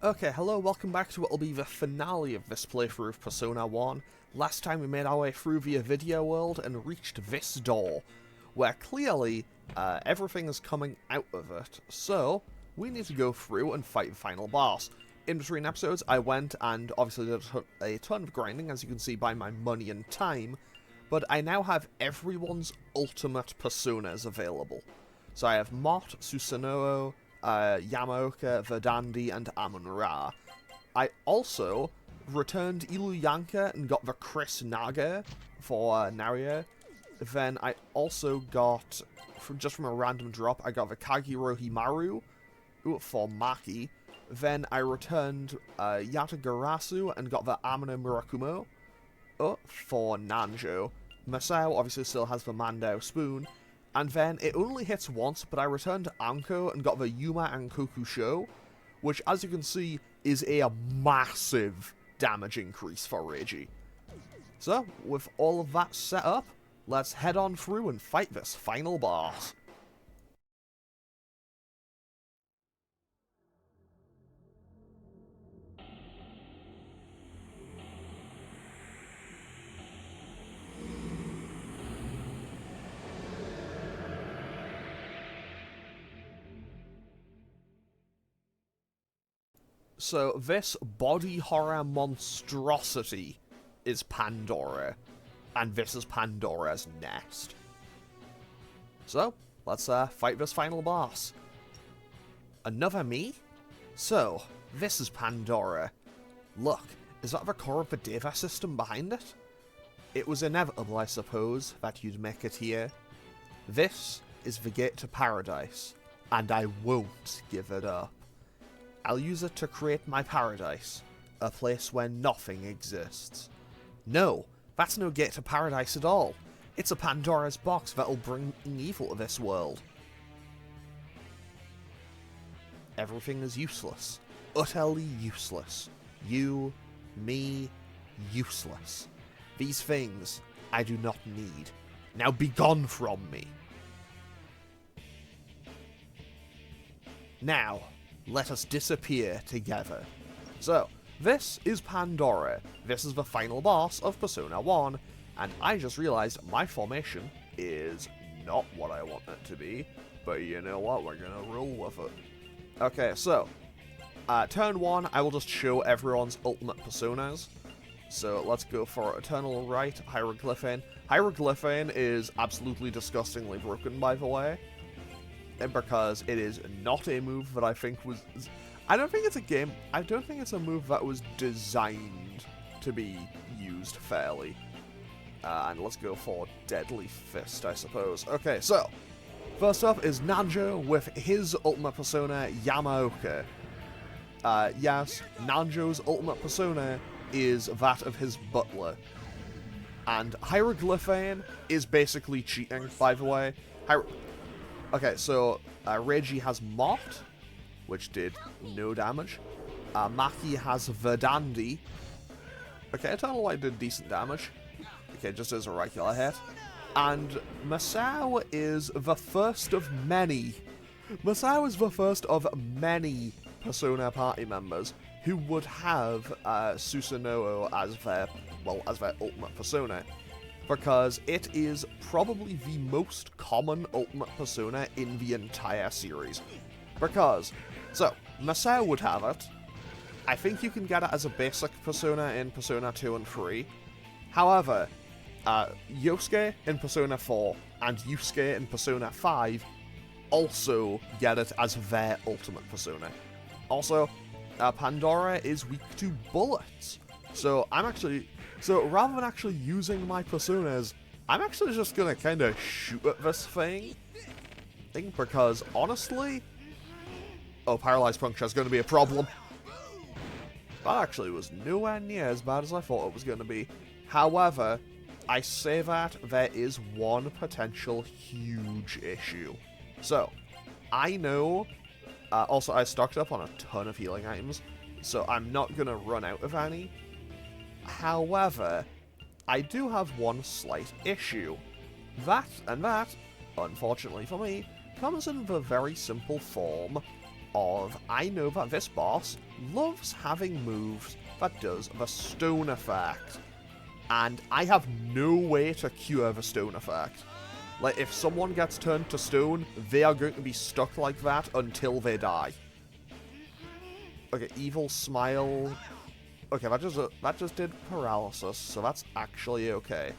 Okay, hello, welcome back to what will be the finale of this playthrough of Persona 1. Last time we made our way through the video world and reached this door, where clearly everything is coming out of it, so we need to go through and fight the final boss. In between episodes, I went and obviously did a ton of grinding, as you can see by my money and time, but I now have everyone's ultimate personas available. So I have Mott, Susanoo, Yamaoka, Verdandi, and Amon-Ra. I also returned Iluyanka and got the Chris Naga for Naria. Then I also got, just from a random drop, I got the Kagero Himaru for Maki. Then I returned Yatagarasu and got the Amane Murakumo for Nanjo. Masao obviously still has the Mandao Spoon. And then it only hits once, but I returned Anko and got the Yuma Ankoku Sho, which, as you can see, is a massive damage increase for Reiji. So, with all of that set up, let's head on through and fight this final boss. So, this body horror monstrosity is Pandora, and this is Pandora's nest. So, let's fight this final boss. Another me? So, this is Pandora. Look, is that the core of the Deva system behind it? It was inevitable, I suppose, that you'd make it here. This is the gate to paradise, and I won't give it up. I'll use it to create my paradise, a place where nothing exists. No, that's no gate to paradise at all. It's a Pandora's box that'll bring evil to this world. Everything is useless. Utterly useless. You, me, useless. These things I do not need. Now be gone from me. Now, let us disappear together. So, this is Pandora. This is the final boss of Persona 1, and I just realized my formation is not what I want it to be, but you know what, we're gonna roll with it. Okay, so, turn 1, I will just show everyone's ultimate personas. So, let's go for Eternal Right, Hieroglyphane. Hieroglyphane is absolutely disgustingly broken, by the way, because it is not a move that I think was... I don't think it's a move that was designed to be used fairly. And let's go for Deadly Fist, I suppose. Okay, so, first up is Nanjo with his ultimate persona, Yamaoka. Yes, Nanjo's ultimate persona is that of his butler. And Hieroglyphane is basically cheating, by the way. Okay, so Reiji has Mott, which did no damage. Maki has Verdandi. Okay, Eternal Light did decent damage. Okay, just as a regular hit. And Masao is the first of many. Masao is the first of many Persona party members who would have Susanoo as their ultimate persona, because it is probably the most common ultimate persona in the entire series. Because, so, Masao would have it. I think you can get it as a basic persona in Persona 2 and 3. However, Yosuke in Persona 4 and Yusuke in Persona 5 also get it as their ultimate persona. Also, Pandora is weak to bullets. So rather than actually using my personas, I'm actually just gonna kind of shoot at this thing, because honestly... Oh, Paralyzed Puncture is going to be a problem. That actually was nowhere near as bad as I thought it was going to be. However, I say that there is one potential huge issue. So, I know... also, I stocked up on a ton of healing items, so I'm not going to run out of any. However, I do have one slight issue. That, unfortunately for me, comes in the very simple form of, I know that this boss loves having moves that does the stone effect. And I have no way to cure the stone effect. Like, if someone gets turned to stone, they are going to be stuck like that until they die. Okay, evil smile. Okay, that just did paralysis, so that's actually okay.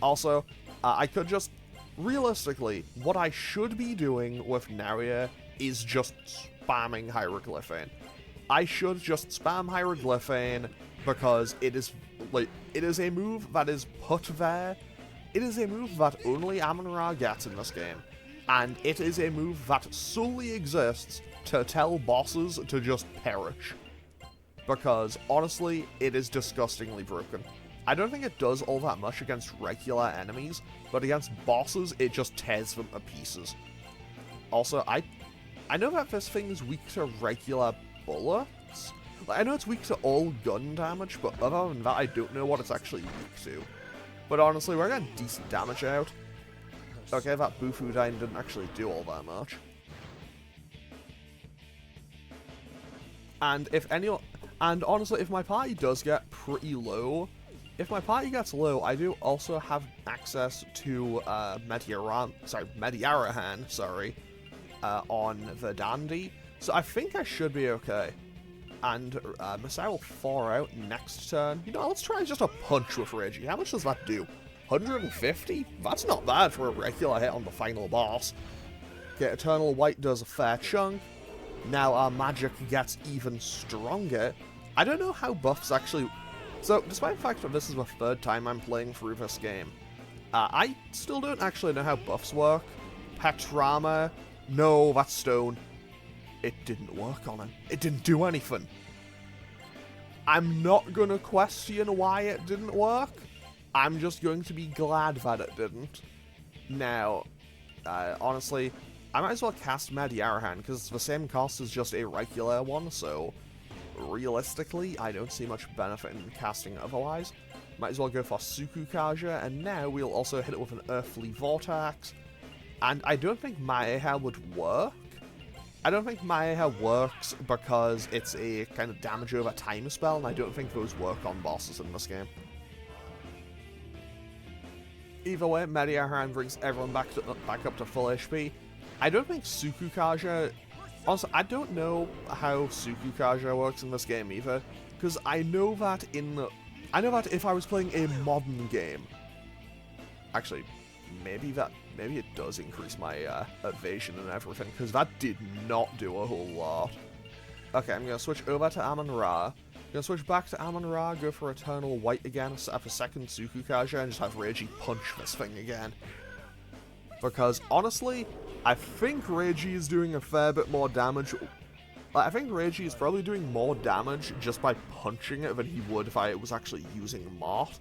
Also, I could just... Realistically, what I should be doing with Naria is just spamming Hieroglyphane. I should just spam Hieroglyphane because it is a move that is put there. It is a move that only Amon-Ra gets in this game. And it is a move that solely exists to tell bosses to just perish. Because, honestly, it is disgustingly broken. I don't think it does all that much against regular enemies, but against bosses, it just tears them to pieces. Also, I know that this thing is weak to regular bullets. Like, I know it's weak to all gun damage, but other than that, I don't know what it's actually weak to. But honestly, we're getting decent damage out. Okay, that Bufudyne didn't actually do all that much. And honestly, if my party does get pretty low, if my party gets low, I do also have access to Mediarahan, on the Dandy, so I think I should be okay. And Messiah will fall out next turn. You know, let's try just a punch with Reggie. How much does that do? 150? That's not bad for a regular hit on the final boss. Okay, Eternal White does a fair chunk. Now our magic gets even stronger. I don't know how buffs actually... So, despite the fact that this is the third time I'm playing through this game, I still don't actually know how buffs work. Petrama, no, that's stone. It didn't work on him. It didn't do anything. I'm not gonna question why it didn't work. I'm just going to be glad that it didn't. Now, honestly, I might as well cast Mediarahan, because it's the same cost as just a regular one, so... realistically, I don't see much benefit in casting otherwise. Might as well go for Sukukaja, and now we'll also hit it with an Earthly Vortex. And I don't think Maeha would work. I don't think Maeha works because it's a kind of damage over time spell, and I don't think those work on bosses in this game. Either way, Mediarahan brings everyone back up to full HP. I don't think Sukukaja... Also, I don't know how Sukukaja works in this game either, because I know that if I was playing a modern game, actually, maybe it does increase my evasion and everything, because that did not do a whole lot. Okay, I'm gonna switch over to Amon-Ra. Gonna switch back to Amon-Ra, go for Eternal White again, set up a second Sukukaja, and just have Reiji punch this thing again. Because, honestly, I think Reiji is doing a fair bit more damage. I think Reiji is probably doing more damage just by punching it than he would if I was actually using Mort,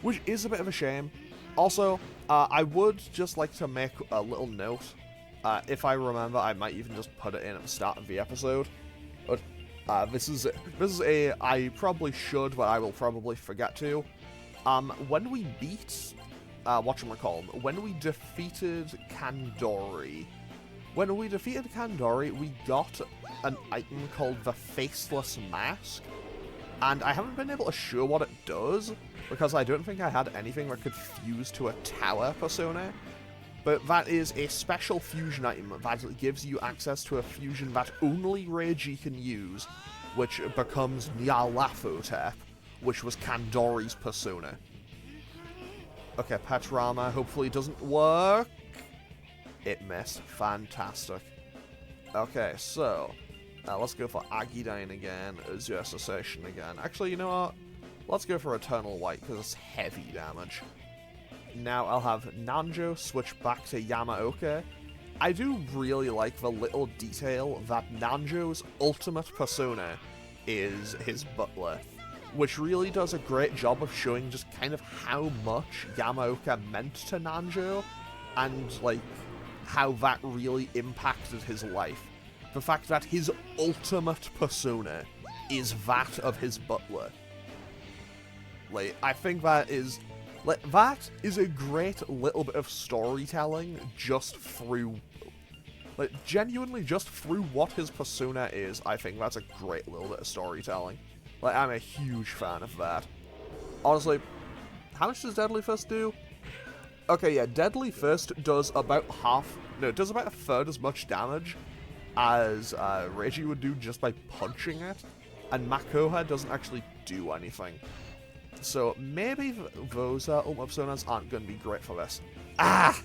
which is a bit of a shame. Also, I would just like to make a little note. If I remember, I might even just put it in at the start of the episode. But this is I probably should, but I will probably forget to. When we beat... when we defeated Kandori, we got an item called the Faceless Mask, and I haven't been able to show what it does, because I don't think I had anything that could fuse to a tower persona, but that is a special fusion item that gives you access to a fusion that only Reiji can use, which becomes Nyarlathotep, which was Kandori's persona. Okay, Petrama hopefully doesn't work. It missed. Fantastic. Okay, so let's go for Agidyne again, Azure Cessation again. Actually, you know what? Let's go for Eternal White, because it's heavy damage. Now I'll have Nanjo switch back to Yamaoka. I do really like the little detail that Nanjo's ultimate persona is his butler, which really does a great job of showing just kind of how much Yamaoka meant to Nanjo, and, like, how that really impacted his life. The fact that his ultimate persona is that of his butler. Like, I think that is a great little bit of storytelling just through Like, genuinely, just through what his persona is, I think that's a great little bit of storytelling. Like, I'm a huge fan of that. Honestly, how much does Deadly Fist do? Okay, yeah, Deadly Fist does about it does about a third as much damage as Reiji would do just by punching it, and Makoha doesn't actually do anything. So maybe those Ultimate Personas aren't going to be great for this. Ah!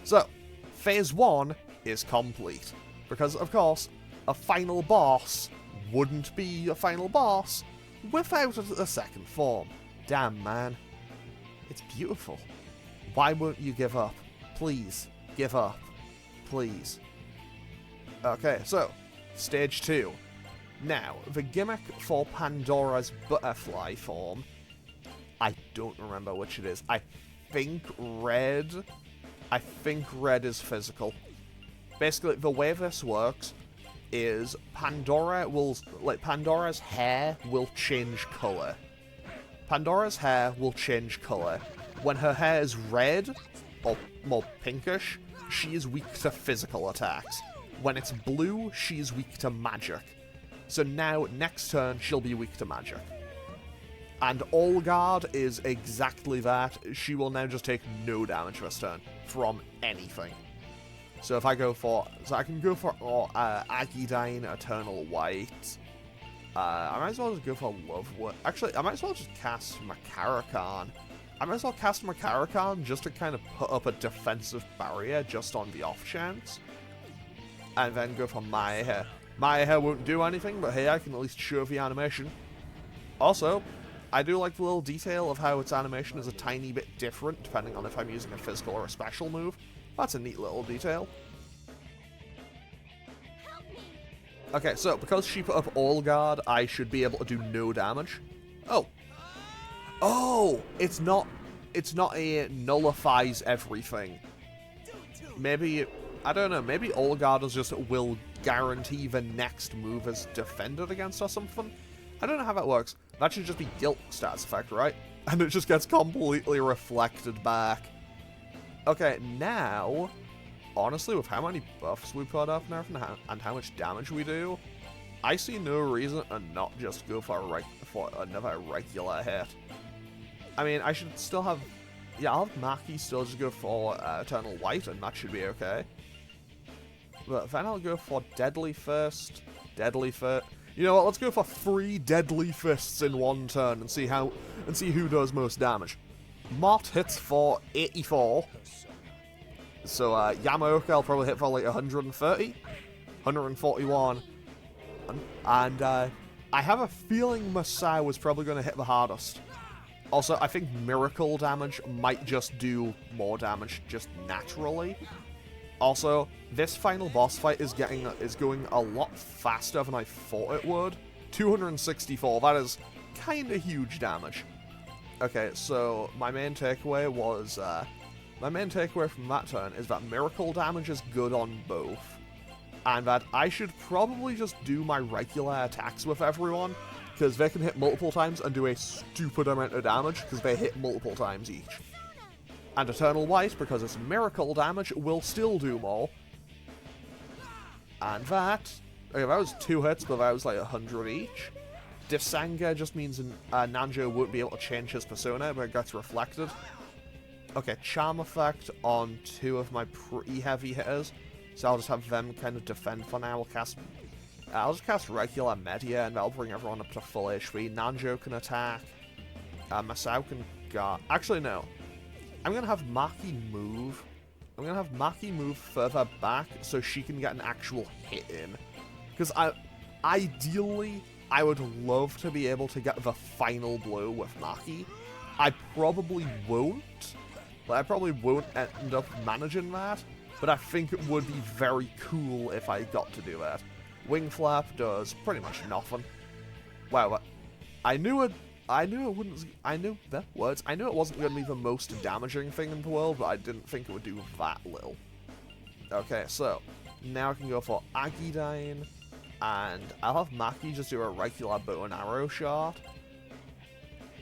So, Phase 1 is complete. Because, of course, a final boss wouldn't be a final boss without a second form. Damn, man. It's beautiful. Why won't you give up? Please, give up. Please. Okay, so, Stage 2. Now, the gimmick for Pandora's butterfly form, I don't remember which it is. I think red is physical. Basically, the way this works is Pandora's hair will change color. Pandora's hair will change color. When her hair is red, or more pinkish, she is weak to physical attacks. When it's blue, she is weak to magic. So now, next turn, she'll be weak to magic. And All Guard is exactly that. She will now just take no damage this turn from anything. So if I go for... So I can go for Agidine, Eternal White. I might as well just go for Lovewood. Actually, I might as well just cast Makarakan. I might as well cast Makarakan just to kind of put up a defensive barrier just on the off chance. And then go for Maya Hair. Maya Hair won't do anything, but hey, I can at least show the animation. Also, I do like the little detail of how its animation is a tiny bit different depending on if I'm using a physical or a special move. That's a neat little detail. Okay, so because she put up All Guard, I should be able to do no damage. Oh. Oh! It's not a nullifies everything. Maybe, I don't know, maybe All Guard is just will guarantee the next move is defended against or something? I don't know how that works. That should just be guilt stats effect, right? And it just gets completely reflected back. Okay, now, honestly, with how many buffs we put up and how much damage we do, I see no reason to not just go for another regular hit. I mean, I should still have... Yeah, I'll have Maki still just go for Eternal White, and that should be okay. But then I'll go for Deadly Fist, Deadly Fist... You know what, let's go for 3 Deadly Fists in one turn and see who does most damage. Mott hits for 84. So, Yamaoka I'll probably hit for like 130. 141. And, I have a feeling Masao is probably going to hit the hardest. Also, I think Miracle damage might just do more damage just naturally. Also, this final boss fight is going a lot faster than I thought it would. 264, that is kinda huge damage. Okay, so my main takeaway from that turn is that Miracle damage is good on both. And that I should probably just do my regular attacks with everyone, because they can hit multiple times and do a stupid amount of damage, because they hit multiple times each. And Eternal White, because it's Miracle damage, will still do more. And that... Okay, that was 2 hits, but that was like 100 each. Disanga just means Nanjo won't be able to change his persona, but it gets reflected. Okay, Charm Effect on 2 of my pretty heavy hitters. So I'll just have them kind of defend for now. I'll just cast regular Media, and that'll bring everyone up to full HP. Nanjo can attack. Masao can guard. Actually, no. I'm going to have Maki move. I'm going to have Maki move further back so she can get an actual hit in. Because ideally, I would love to be able to get the final blow with Maki. I probably won't. Like, I probably won't end up managing that. But I think it would be very cool if I got to do that. Wing Flap does pretty much nothing. Wow, I knew it wasn't going to be the most damaging thing in the world, but I didn't think it would do that little. Okay, so, now I can go for Agidine, and I'll have Maki just do a regular bow and arrow shot.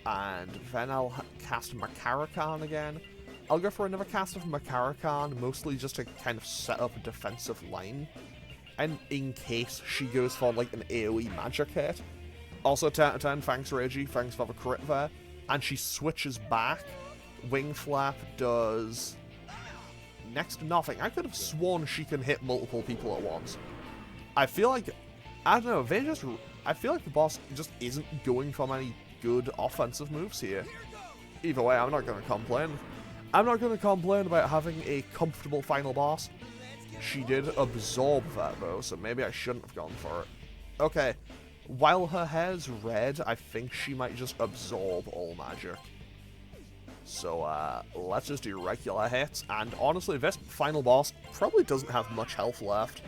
And then I'll cast Makarakan again. I'll go for another cast of Makarakan, mostly just to kind of set up a defensive line. And in case she goes for, like, an AoE magic hit. Also, 10 out of 10, thanks Reggie, thanks for the crit there. And she switches back. Wing Flap does next to nothing. I could have sworn she can hit multiple people at once. I feel like, I don't know, I feel like the boss just isn't going for many good offensive moves here. Either way, I'm not going to complain. I'm not going to complain about having a comfortable final boss. She did absorb that though, so maybe I shouldn't have gone for it. Okay, while her hair's red, I think she might just absorb all magic. So, let's just do regular hits, and honestly, this final boss probably doesn't have much health left.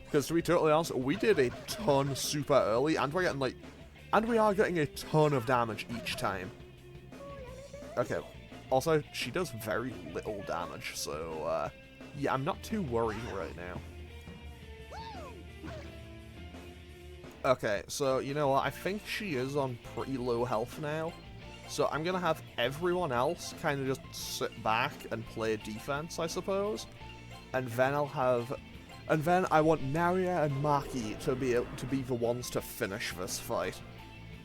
Because to be totally honest, we did a ton super early, and we're getting, like, and we are getting a ton of damage each time. Okay, also, she does very little damage, so, yeah, I'm not too worried right now. Okay, so, you know what, I think she is on pretty low health now. So I'm going to have everyone else kind of just sit back and play defense, I suppose. And then I'll have... And then I want Naria and Maki to be the ones to finish this fight.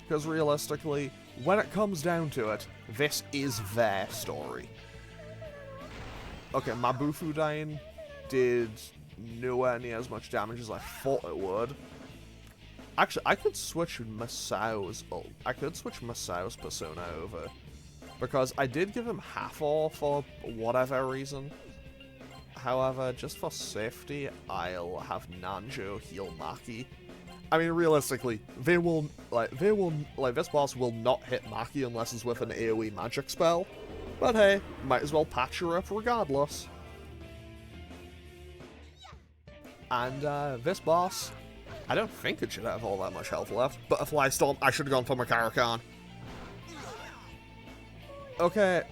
Because realistically, when it comes down to it, this is their story. Okay, Mabufu Dain did nowhere near as much damage as I thought it would. Actually, I could switch Masao's persona over. Because I did give him half-or for whatever reason. However, just for safety, I'll have Nanjo heal Maki. I mean, realistically, this boss will not hit Maki unless it's with an AoE magic spell. But hey, might as well patch her up regardless. And, this boss, I don't think it should have all that much health left. Butterfly Storm, I should have gone for Makarakan. Okay,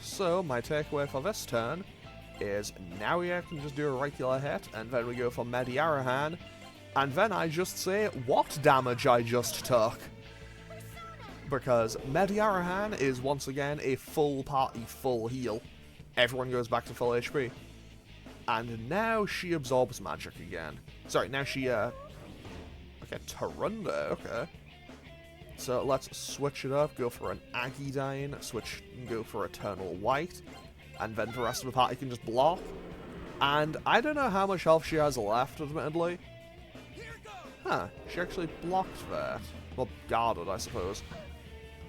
so my takeaway for this turn is Naria can just do a regular hit, and then we go for Mediarahan, and then I just say what damage I just took. Because Mediarahan is once again a full party, full heal. Everyone goes back to full HP. And now she absorbs magic again. Sorry, now she, okay, Tarunda, okay. So let's switch it up, go for an Agidine, switch and go for Eternal White. And then the rest of the party can just block. And I don't know how much health she has left, admittedly. Huh, she actually blocked that. Well, guarded, I suppose.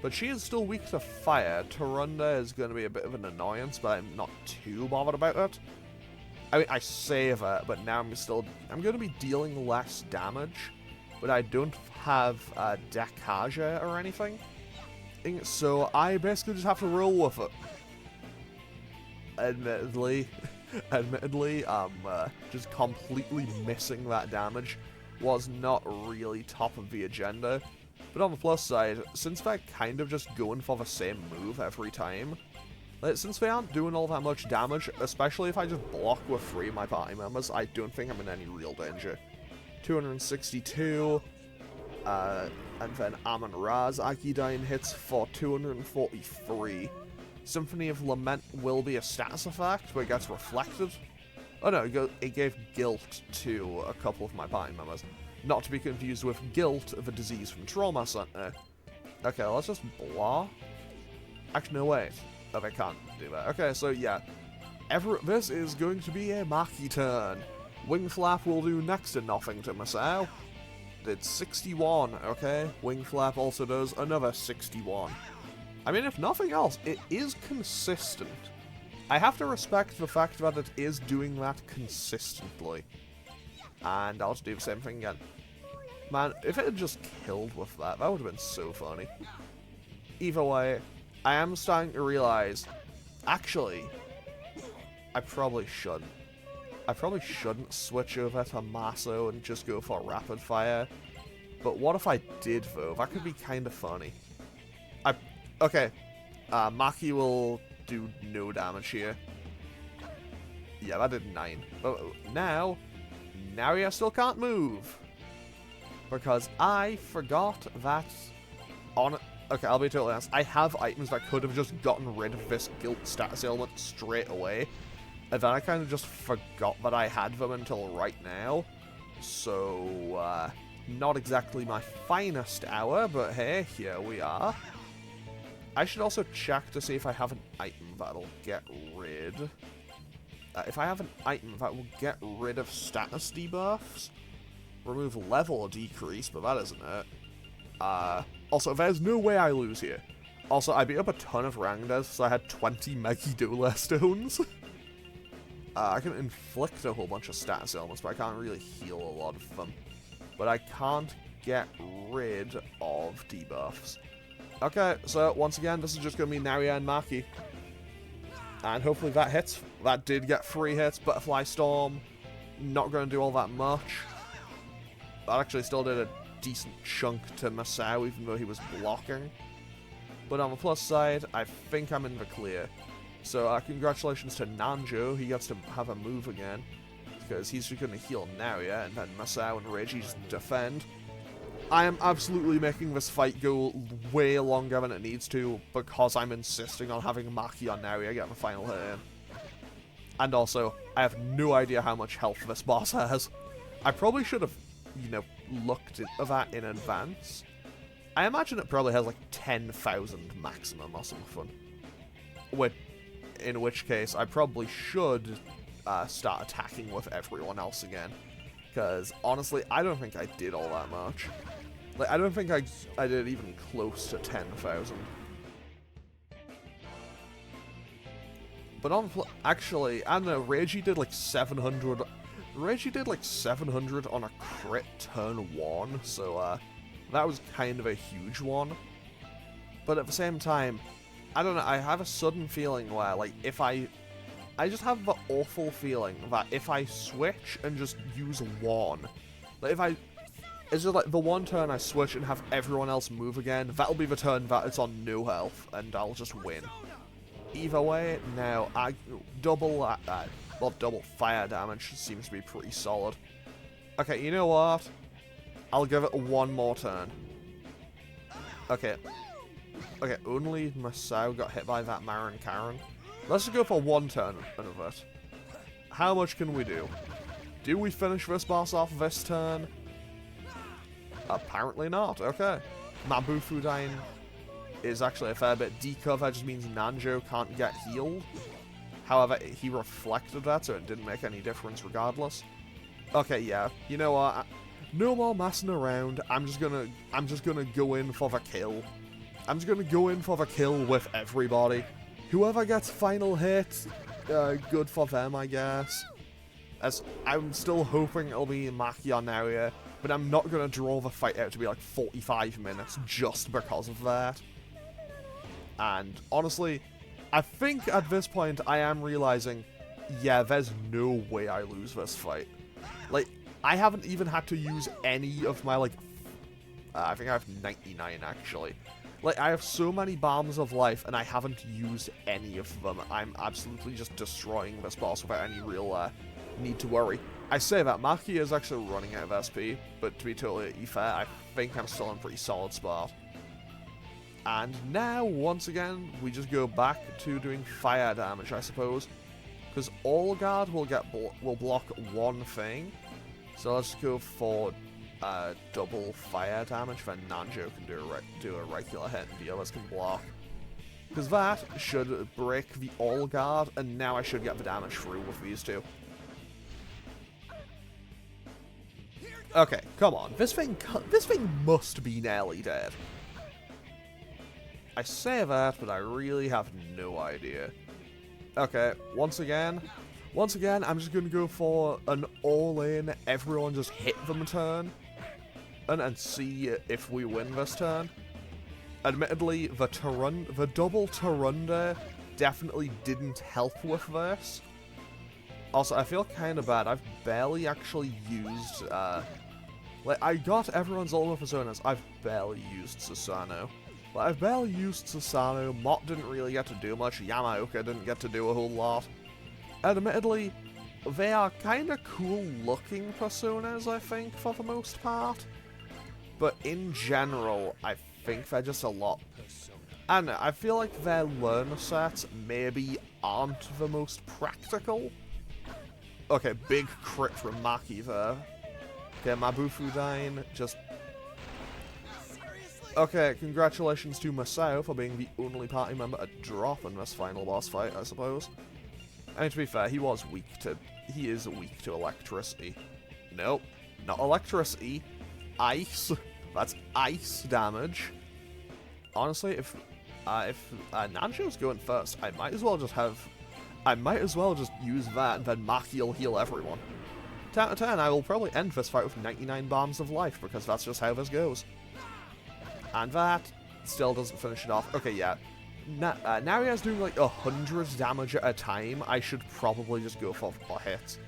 But she is still weak to fire. Tarunda is going to be a bit of an annoyance, but I'm not too bothered about it. I mean, I save it, but now I'm going to be dealing less damage. But I don't have Dekaja or anything. So I basically just have to roll with it. Admittedly, just completely missing that damage was not really top of the agenda. But on the plus side, since they're kind of just going for the same move every time, since they aren't doing all that much damage, especially if I just block with 3 of my party members, I don't think I'm in any real danger. 262, and then Amon-Ra's Akidine hits for 243. Symphony of Lament will be a status effect where it gets reflected. Oh no, it gave guilt to a couple of my party members. Not to be confused with guilt, the disease from Trauma Center. Okay, let's just blah. Actually, no, wait. Oh, I can't do that. Okay, so yeah. This is going to be a Maki turn. Wing Flap will do next to nothing to Masao. Did 61, okay? Wing Flap also does another 61. I mean, if nothing else, it is consistent. I have to respect the fact that it is doing that consistently. And I'll just do the same thing again. Man, if it had just killed with that, that would have been so funny. Either way, I am starting to realize, actually, I probably shouldn't. I probably shouldn't switch over to Maso and just go for rapid fire. But what if I did, though? That could be kind of funny. Okay, Maki will do no damage here. Yeah, that did 9. But now, Naria still can't move. Because I forgot that Okay, I'll be totally honest. I have items that could have just gotten rid of this guilt status ailment straight away. And then I kind of just forgot that I had them until right now. So, not exactly my finest hour, but hey, here we are. I should also check to see if I have an item that'll get rid. If I have an item that will get rid of status debuffs, remove level decrease, but that isn't it. Also, there's no way I lose here. Also, I beat up a ton of Rangdas, so I had 20 Megidula stones. I can inflict a whole bunch of status ailments, but I can't really heal a lot of them. But I can't get rid of debuffs. Okay, so once again, this is just going to be Naria and Maki. And hopefully that hits. That did get 3 hits. Butterfly Storm, not going to do all that much. That actually still did a decent chunk to Masao, even though he was blocking. But on the plus side, I think I'm in the clear. So congratulations to Nanjo, he gets to have a move again. Because he's just going to heal Naria, and then Masao and Reggie just defend. I am absolutely making this fight go way longer than it needs to, because I'm insisting on having Maki on Naria get the final hit in. And also, I have no idea how much health this boss has. I probably should have, you know, looked at that in advance. I imagine it probably has like 10,000 maximum or something. In which case, I probably should start attacking with everyone else again. Because, honestly, I don't think I did all that much. Like, I don't think I did even close to 10,000. But actually, I don't know, Reiji did like 700... Reiji did like 700 on a crit turn 1, so that was kind of a huge one. But at the same time, I don't know, I have a sudden feeling where, like, if I just have the awful feeling that if I switch and just use 1, like it's just like the one turn I switch and have everyone else move again, that'll be the turn that it's on no health, and I'll just win. Either way, now, double fire damage seems to be pretty solid. Okay, you know what? I'll give it one more turn. Okay. Okay, only Masao got hit by that Marin Karen. Let's just go for one turn of it. How much can we do? Do we finish this boss off this turn? Apparently not. Okay. Mabufudain is actually a fair bit decov. That just means Nanjo can't get healed. However, he reflected that, so it didn't make any difference regardless. Okay, yeah. You know what? No more messing around. I'm just gonna go in for the kill. I'm just gonna go in for the kill with everybody. Whoever gets final hit, good for them, I guess. As I'm still hoping it'll be Maki on Naria, but I'm not gonna draw the fight out to be like 45 minutes just because of that. And honestly, I think at this point I am realizing, yeah, there's no way I lose this fight. Like, I haven't even had to use any of my, like, I think I have 99 actually. Like, I have so many bombs of life and I haven't used any of them. I'm absolutely just destroying this boss without any real need to worry. I say that, Maki is actually running out of SP, but to be totally fair, I think I'm still in a pretty solid spot. And now, once again, we just go back to doing fire damage, I suppose. Because All Guard will block one thing. So let's go for double fire damage, then Nanjo can do a regular hit and the others can block. Because that should break the All Guard, and now I should get the damage through with these two. Okay, come on. This thing must be nearly dead. I say that, but I really have no idea. Okay, once again, I'm just going to go for an all-in, everyone just hit them turn, and see if we win this turn. Admittedly, the double Tarunda definitely didn't help with this. Also, I feel kind of bad. I've barely actually used, like, I got everyone's Ultima Personas. I've barely used Susano. Like, I've barely used Susano, Mott didn't really get to do much, Yamaoka didn't get to do a whole lot. Admittedly, they are kind of cool-looking personas, I think, for the most part. But in general, I think they're just a lot. And I feel like their learner sets maybe aren't the most practical. Okay, big crit from Maki there. Okay, Mabufu dying, just... Okay, congratulations to Masao for being the only party member to drop in this final boss fight, I suppose. I mean, to be fair, he is weak to electricity. Nope, not electricity. Ice. That's ice damage. Honestly, if Nanjo's going first, I might as well just use that, and then Maki will heal everyone. 10 out of 10, I will probably end this fight with 99 bombs of life, because that's just how this goes. And that still doesn't finish it off. Okay, yeah. Naria's doing like 100 damage at a time. I should probably just go for hits.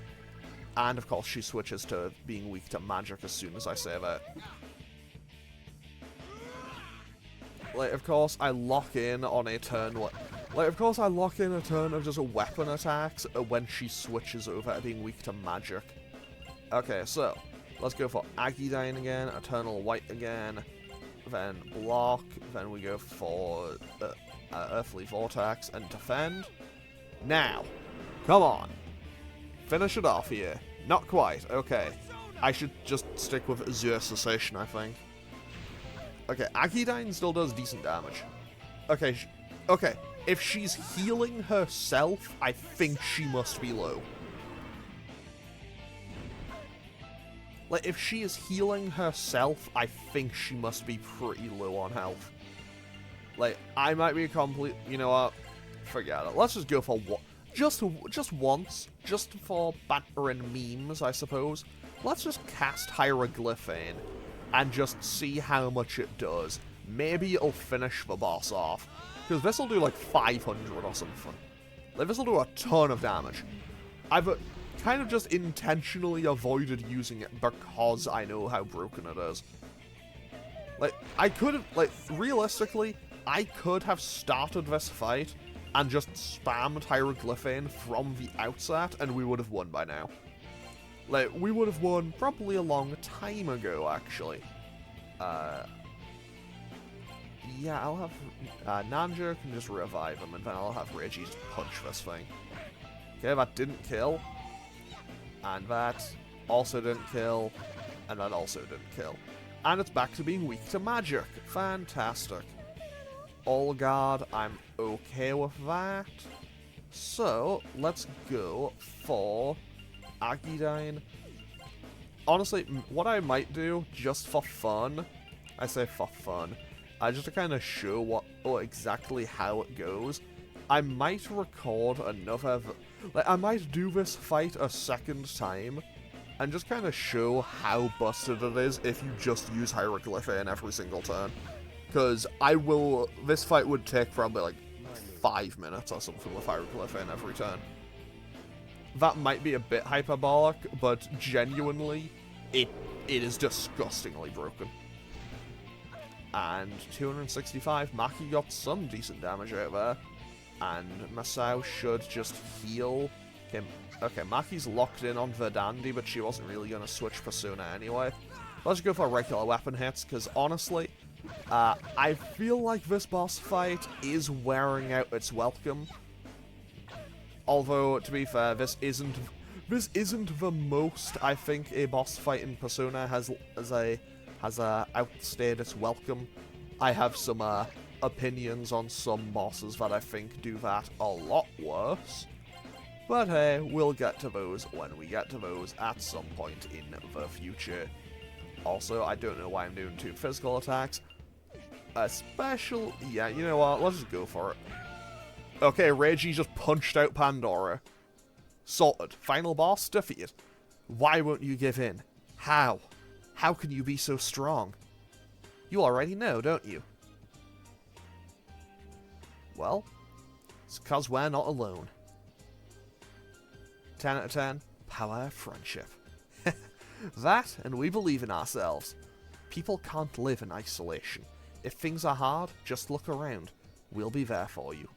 And of course, she switches to being weak to magic as soon as I say that. Like, of course, I lock in on a turn. Like, of course, I lock in a turn of just weapon attacks when she switches over to being weak to magic. Okay, so let's go for Agidyne again, Eternal White again, then block, then we go for Earthly Vortex and defend. Now, come on, finish it off here. Not quite. Okay, I should just stick with Azure Cessation, I think. Okay, Agidyne still does decent damage. Okay, okay. If she's healing herself, I think she must be low. Like, if she is healing herself, I think she must be pretty low on health. Like, I might be a complete... You know what? Forget it. Let's just go for what? Just once. Just for banter and memes, I suppose. Let's just cast Hieroglyph in and just see how much it does. Maybe it'll finish the boss off. Because this will do like 500 or something. Like, this will do a ton of damage. I've kind of just intentionally avoided using it because I know how broken it is. Like, I could have, like, realistically, I could have started this fight and just spammed Hieroglyph from the outset and we would have won by now. Like, we would have won probably a long time ago, actually. Yeah, I'll have... Nanjo can just revive him, and then I'll have Reggie just punch this thing. Okay, that didn't kill. And that also didn't kill. And that also didn't kill. And it's back to being weak to magic. Fantastic. All guard, I'm okay with that. So, let's go for Agidyne. Honestly, what I might do, just for fun, I say for fun, just to kind of show exactly how it goes, I might record another... Like, I might do this fight a second time, and just kind of show how busted it is if you just use Hieroglyph in every single turn. Because this fight would take probably like 5 minutes or something with Hieroglyph in every turn. That might be a bit hyperbolic, but genuinely, it is disgustingly broken. And 265, Maki got some decent damage out there. And Masao should just heal him. Okay, Maki's locked in on Verdandi, but she wasn't really going to switch Persona anyway. Let's go for regular weapon hits, because honestly, I feel like this boss fight is wearing out its welcome. Although, to be fair, this isn't the most I think a boss fight in Persona has outstayed its welcome. I have some opinions on some bosses that I think do that a lot worse. But hey, we'll get to those when we get to those at some point in the future. Also, I don't know why I'm doing 2 physical attacks. Yeah, you know what, let's just go for it. Okay, Reiji just punched out Pandora. Sorted. Final boss defeated. Why won't you give in? How? How can you be so strong? You already know, don't you? Well, it's because we're not alone. 10 out of 10, power of friendship. That, and we believe in ourselves. People can't live in isolation. If things are hard, just look around. We'll be there for you.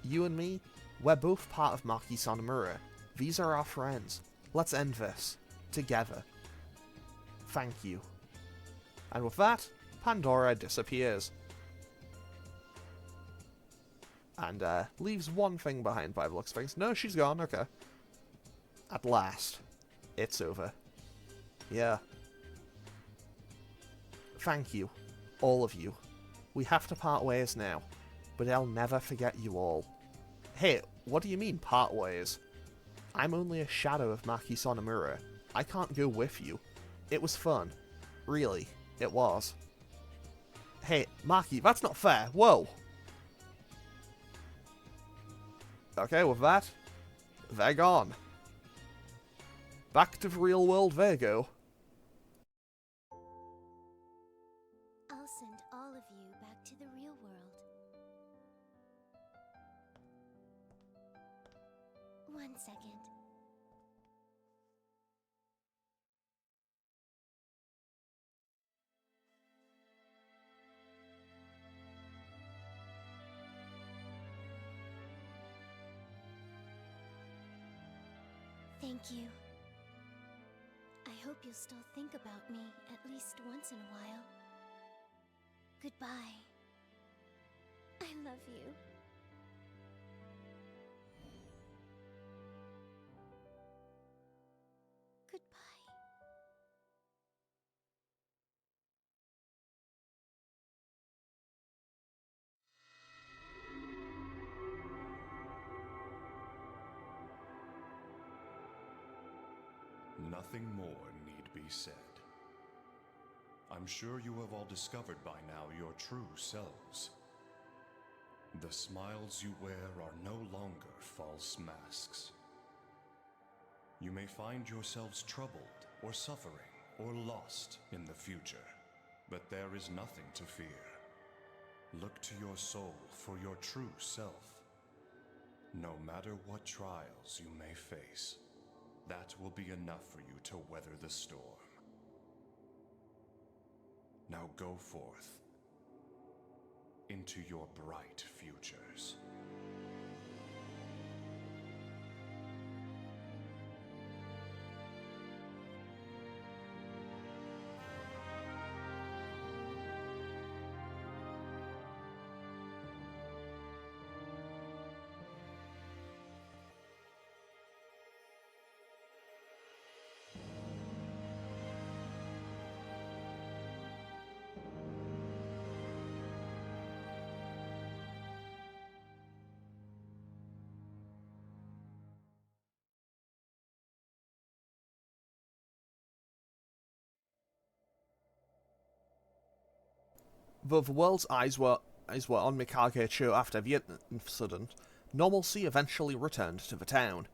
You and me, we're both part of Maki Sonomura. These are our friends. Let's end this. Together. Thank you. And with that, Pandora disappears. And leaves one thing behind by the looks of things. No, she's gone, okay. At last. It's over. Yeah. Thank you. All of you. We have to part ways now. But I'll never forget you all. Hey, what do you mean, part ways? I'm only a shadow of Maki Sonomura. I can't go with you. It was fun. Really, it was. Hey, Maki, that's not fair. Whoa! Okay, with that, they're gone. Back to the real world they go. I'll send all of you back to the real world. 1 second. Thank you. I hope you'll still think about me at least once in a while. Goodbye. I love you. Goodbye. Nothing more need be said. I'm sure you have all discovered by now your true selves. The smiles you wear are no longer false masks. You may find yourselves troubled or suffering or lost in the future, but there is nothing to fear. Look to your soul for your true self. No matter what trials you may face, that will be enough for you to weather the storm. Now go forth into your bright futures. Though the world's eyes were on Mikage-cho after the incident, normalcy eventually returned to the town.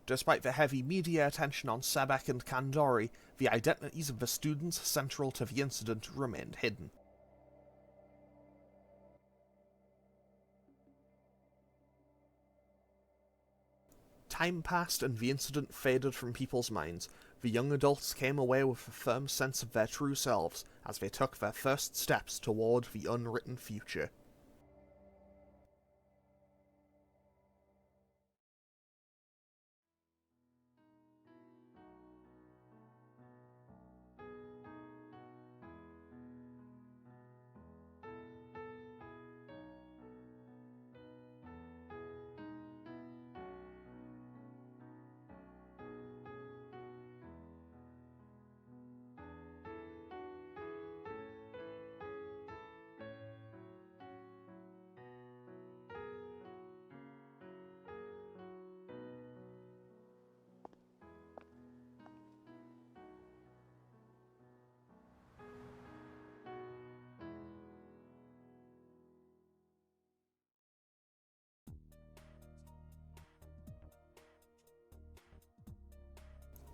Despite the heavy media attention on SEBEC and Kandori, the identities of the students central to the incident remained hidden. Time passed and the incident faded from people's minds. The young adults came away with a firm sense of their true selves as they took their first steps toward the unwritten future.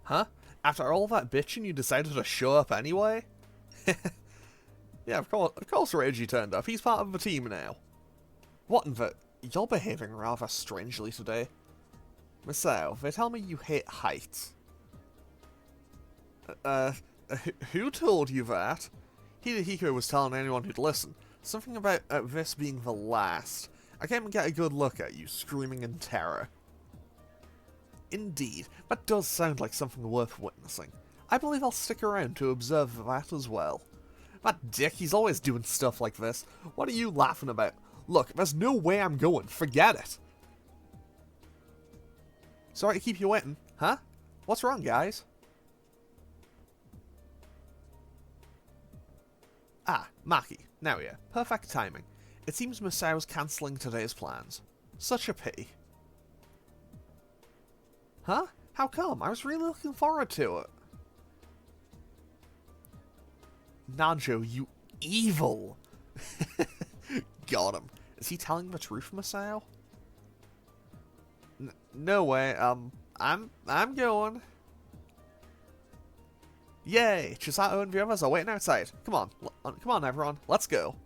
Huh? After all that bitching, you decided to show up anyway? Yeah, of course Reiji turned up. He's part of the team now. What in the... You're behaving rather strangely today. Misao, they tell me you hate heights. Who told you that? Hidehiko was telling anyone who'd listen. Something about this being the last. I can't even get a good look at you, screaming in terror. Indeed, that does sound like something worth witnessing. I believe I'll stick around to observe that as well. That dick, he's always doing stuff like this. What are you laughing about? Look, there's no way I'm going. Forget it. Sorry to keep you waiting. Huh? What's wrong, guys? Ah, Maki. Now yeah. Perfect timing. It seems Masao's cancelling today's plans. Such a pity. Huh? How come? I was really looking forward to it. Nanjo, you evil! Got him. Is he telling the truth, Masao? No way. I'm going. Yay! Chisato and the others are waiting outside. Come on, everyone. Let's go.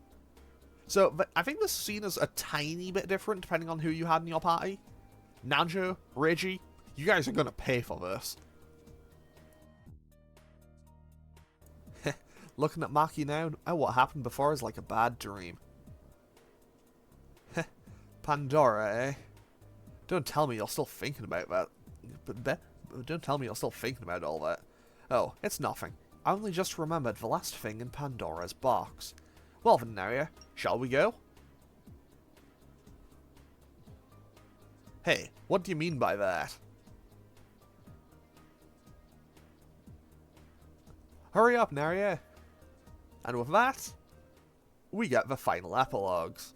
So, I think this scene is a tiny bit different depending on who you had in your party. Nanjo, Reiji, you guys are gonna pay for this. Looking at Maki now, what happened before is like a bad dream. Pandora, eh? Don't tell me you're still thinking about that. Don't tell me you're still thinking about all that. Oh, it's nothing. I only just remembered the last thing in Pandora's box. Well then, Naria, shall we go? Hey, what do you mean by that? Hurry up, Naria! And with that, we get the final epilogues.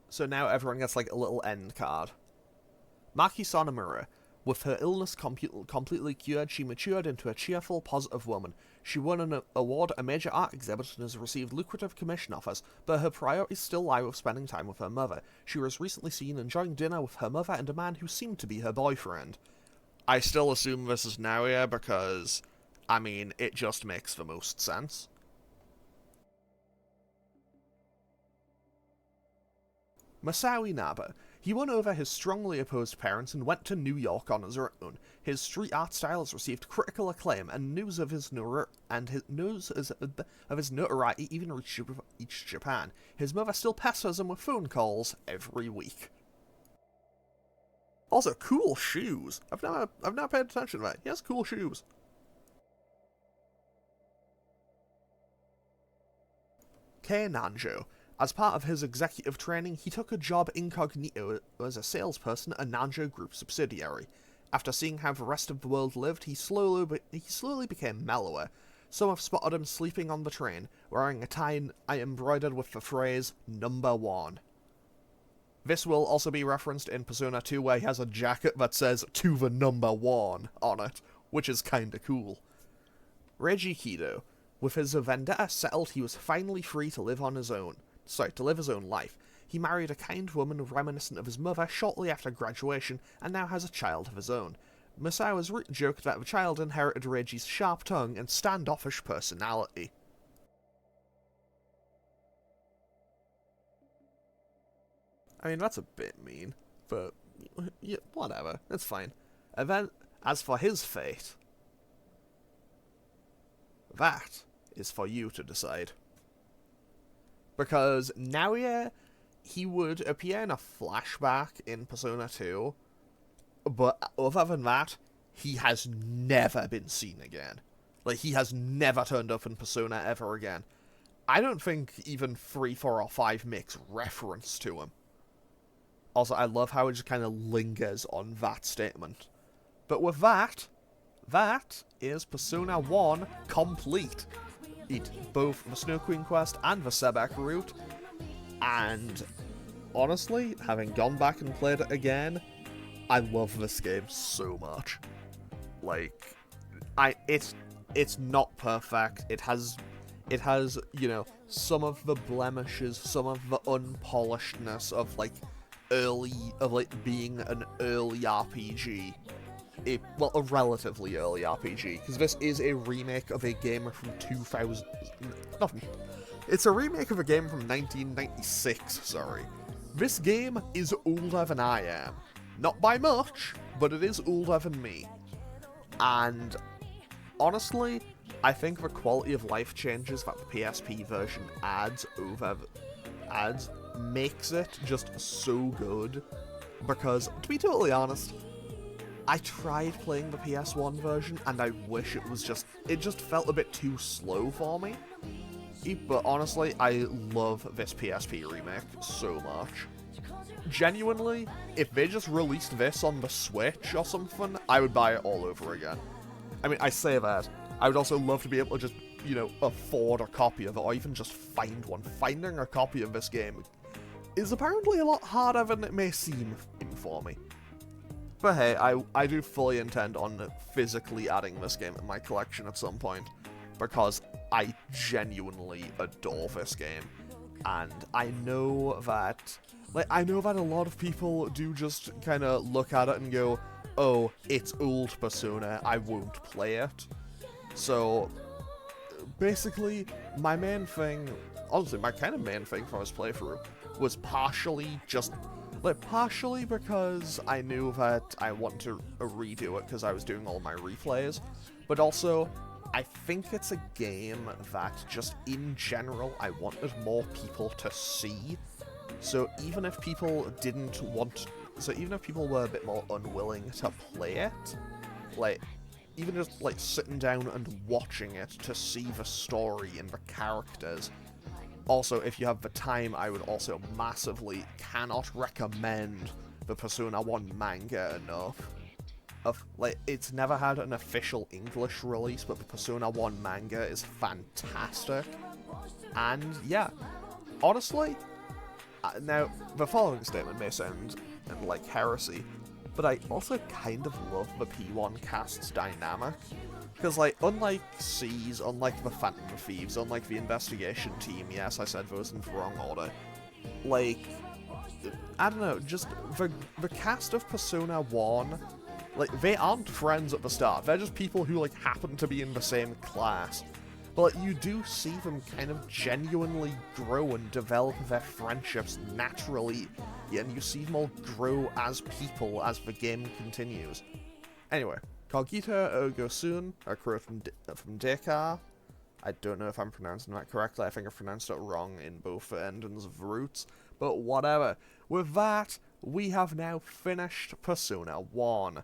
So now everyone gets like a little end card. Maki Sonomura. With her illness completely cured, she matured into a cheerful, positive woman. She won an award at a major art exhibit and has received lucrative commission offers, but her priorities still lie with spending time with her mother. She was recently seen enjoying dinner with her mother and a man who seemed to be her boyfriend. I still assume this is Naoya because, I mean, it just makes the most sense. Masao Inaba. He won over his strongly opposed parents and went to New York on his own. His street art style has received critical acclaim, and news of his notoriety even reached Japan. His mother still pesters him with phone calls every week. Also, cool shoes. I've never paid attention to that. He has cool shoes. Kei Nanjo. As part of his executive training, he took a job incognito as a salesperson at a Nanjo Group subsidiary. After seeing how the rest of the world lived, he slowly became mellower. Some have spotted him sleeping on the train, wearing a tie embroidered with the phrase, "Number 1. This will also be referenced in Persona 2, where he has a jacket that says, "To the number 1" on it, which is kinda cool. Reiji Kido. With his vendetta settled, he was finally free to live his own life. He married a kind woman reminiscent of his mother shortly after graduation, and now has a child of his own. Masao has joked that the child inherited Reiji's sharp tongue and standoffish personality. I mean, that's a bit mean, but yeah, whatever, it's fine. And then, as for his fate, that is for you to decide. Because Naoya, he would appear in a flashback in Persona 2, but other than that, he has never been seen again. Like, he has never turned up in Persona ever again. I don't think even 3, 4, or 5 makes reference to him. Also, I love how it just kind of lingers on that statement. But with that is Persona 1 complete. Eat both the Snow Queen quest and the SEBEC route, and honestly, having gone back and played it again, I love this game so much. Like, it's not perfect. It has It has, you know, some of the blemishes, some of the unpolishedness of, like, being an early RPG. Well, a relatively early RPG, because this is a remake of a game from 2000... Nothing. It's a remake of a game from 1996, sorry. This game is older than I am. Not by much, but it is older than me. And honestly, I think the quality of life changes that the PSP version adds makes it just so good. Because, to be totally honest, I tried playing the PS1 version and I wish it just felt a bit too slow for me. But honestly, I love this PSP remake so much. Genuinely, if they just released this on the Switch or something, I would buy it all over again. I mean, I say that. I would also love to be able to just, you know, afford a copy of it, or even just find one. Finding a copy of this game is apparently a lot harder than it may seem for me. But hey, I do fully intend on physically adding this game to my collection at some point, because I genuinely adore this game. And I know that a lot of people do just kind of look at it and go, oh, it's old Persona, I won't play it. So, basically, my main thing, honestly, my kind of main thing for this playthrough was partially because I knew that I wanted to redo it because I was doing all my replays, but also, I think it's a game that just in general I wanted more people to see. So even if people were a bit more unwilling to play it, like, even just, like, sitting down and watching it to see the story and the characters. Also, if you have the time, I would also cannot recommend the Persona 1 manga enough. It's never had an official English release, but the Persona 1 manga is fantastic. And, yeah, honestly, now, the following statement may sound like heresy, but I also kind of love the P1 cast's dynamic. Because, like, unlike C's, unlike the Phantom Thieves, unlike the Investigation Team, yes, I said those in the wrong order, like, I don't know, just the cast of Persona 1, like, they aren't friends at the start, they're just people who, like, happen to be in the same class. But you do see them kind of genuinely grow and develop their friendships naturally, and you see them all grow as people as the game continues. Anyway, Kogita Ogosun, a crew from Dekar. I don't know if I'm pronouncing that correctly, I think I pronounced it wrong in both the endings of roots, but whatever. With that, we have now finished Persona 1.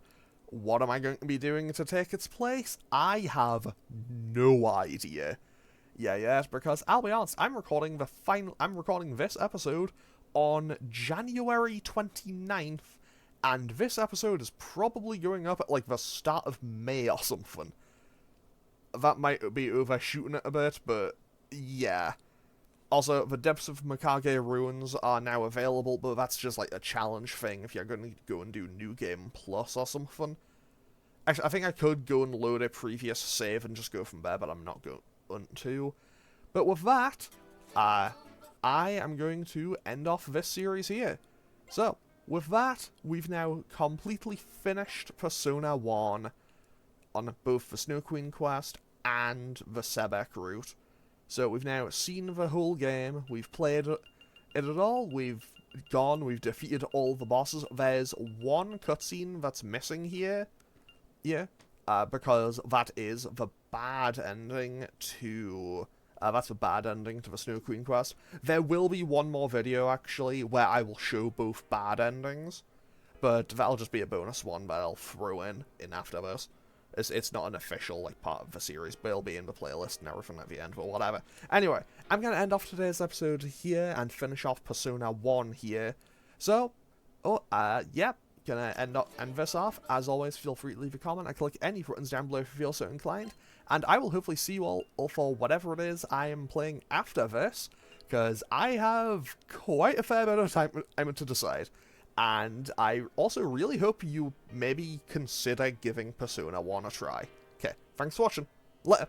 What am I going to be doing to take its place? I have no idea. Yeah, because I'll be honest, I'm recording this episode on January 29th, and this episode is probably going up at, like, the start of May or something. That might be overshooting it a bit, but yeah. Also, the Depths of Mikage Ruins are now available, but that's just, like, a challenge thing if you're going to go and do New Game Plus or something. Actually, I think I could go and load a previous save and just go from there, but I'm not going to. But with that, I am going to end off this series here. So, with that, we've now completely finished Persona 1 on both the Snow Queen quest and the SEBEC route. So we've now seen the whole game, we've played it at all, we've defeated all the bosses. There's one cutscene that's missing here, because that is the bad ending to... that's the bad ending to the Snow Queen quest. There will be one more video, actually, where I will show both bad endings, but that'll just be a bonus one that I'll throw in after this. It's not an official, like, part of the series, but it'll be in the playlist and everything at the end, but whatever. Anyway, I'm going to end off today's episode here and finish off Persona 1 here. So, yeah, gonna end this off. As always, feel free to leave a comment and click any buttons down below if you feel so inclined. And I will hopefully see you all for whatever it is I am playing after this, because I have quite a fair bit of time to decide. And I also really hope you maybe consider giving Persona 1 a try. Okay, thanks for watching. Later.